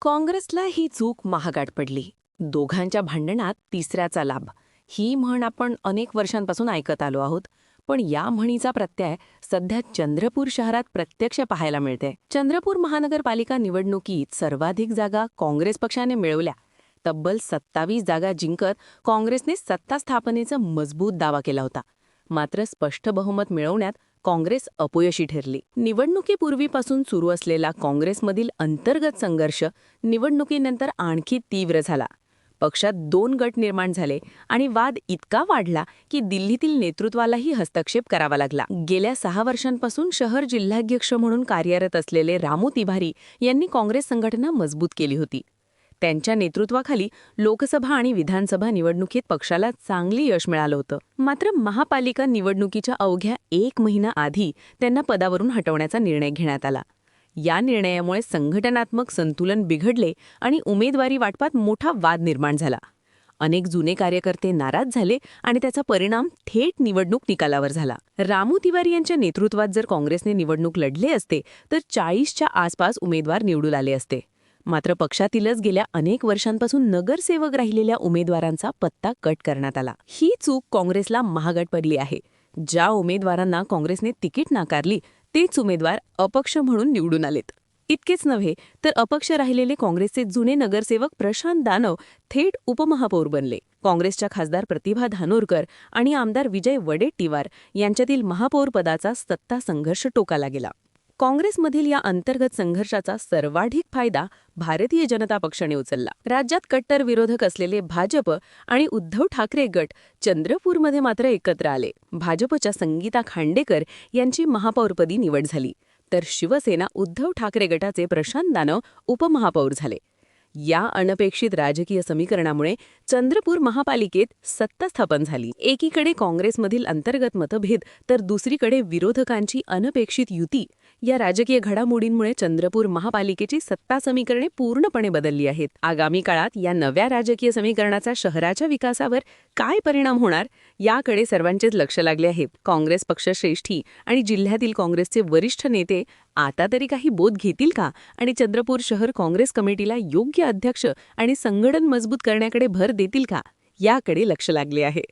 काँग्रेसला ही चूक महागात पडली. दोघांच्या भांडणात तिसऱ्याचा लाभ, ही म्हण आपण अनेक वर्षांपासून ऐकत आलो आहोत. पण या म्हणीचा प्रत्यय सध्या चंद्रपूर शहरात प्रत्यक्ष पाहायला मिळते. चंद्रपूर महानगरपालिका निवडणुकीत सर्वाधिक जागा काँग्रेस पक्षाने मिळवल्या. तब्बल 27 जागा जिंकत काँग्रेसने सत्ता स्थापनेचा मजबूत दावा केला होता. मात्र स्पष्ट बहुमत मिळवण्यात काँग्रेस अपयशी ठरली. निवडणुकीपूर्वीपासून सुरू असलेला काँग्रेसमधील अंतर्गत संघर्ष निवडणुकीनंतर आणखी तीव्र झाला. पक्षात 2 गट निर्माण झाले आणि वाद इतका वाढला की दिल्लीतील नेतृत्वालाही हस्तक्षेप करावा लागला. गेल्या 6 वर्षांपासून शहर जिल्हाध्यक्ष म्हणून कार्यरत असलेले रामू तिवारी यांनी काँग्रेस संघटना मजबूत केली होती. त्यांच्या नेतृत्वाखाली लोकसभा आणि विधानसभा निवडणुकीत पक्षाला चांगली यश मिळालं होतं. मात्र महापालिका निवडणुकीच्या अवघ्या 1 महिना आधी त्यांना पदावरून हटवण्याचा निर्णय घेण्यात आला. या निर्णयामुळे संघटनात्मक संतुलन बिघडले आणि उमेदवारी वाटपात मोठा वाद निर्माण झाला. अनेक जुने कार्यकर्ते नाराज झाले आणि त्याचा परिणाम थेट निवडणूक निकालावर झाला. रामू तिवारी यांच्या नेतृत्वात जर काँग्रेसने निवडणूक लढले असते तर 40च्या आसपास उमेदवार निवडून आले असते. मात्र पक्षातीलच गेल्या अनेक वर्षांपासून नगरसेवक राहिलेल्या उमेदवारांचा पत्ता कट करण्यात आला. ही चूक काँग्रेसला महागात पडली आहे. ज्या उमेदवारांना काँग्रेसने तिकीट नाकारली तेच उमेदवार अपक्ष म्हणून निवडून आलेत. इतकेच नव्हे तर अपक्ष राहिलेले काँग्रेसचे जुने नगरसेवक प्रशांत दानव थेट उपमहापौर बनले. काँग्रेसच्या खासदार प्रतिभा धानोरकर आणि आमदार विजय वडेट्टीवार यांच्यातील महापौर पदाचा सत्ता संघर्ष टोकाला गेला. काँग्रेसमधील या अंतर्गत संघर्षाचा सर्वाधिक फायदा भारतीय जनता पक्षाने उचलला. राज्यात कट्टर विरोधक असलेले भाजप आणि उद्धव ठाकरे गट चंद्रपूरमध्ये मात्र एकत्र आले. भाजपच्या संगीता खांडेकर यांची महापौरपदी निवड झाली, तर शिवसेना उद्धव ठाकरे गटाचे प्रशांत दानव उपमहापौर झाले. या अनपेक्षित राजकीय समीकरणामुळे चंद्रपूर महापालिकेत सत्ता स्थापन झाली. एकीकडे काँग्रेसमधील अंतर्गत मतभेद तर दुसरीकडे विरोधकांची अनपेक्षित युती. या राजकीय घडामोडींमुळे चंद्रपूर महापालिकेची सत्ता समीकरणे पूर्णपणे बदलली आहेत. आगामी काळात या नव्या राजकीय समीकरणाचा शहराच्या विकासावर काय परिणाम होणार याकडे सर्वांचेच लक्ष लागले आहे. काँग्रेस पक्षश्रेष्ठी आणि जिल्ह्यातील काँग्रेसचे वरिष्ठ नेते आता तरी काही बोध घेतील का आणि चंद्रपूर शहर काँग्रेस कमिटीला योग्य अध्यक्ष आणि संघटन मजबूत करण्याकडे भर देतील का याकडे लक्ष लागले आहे.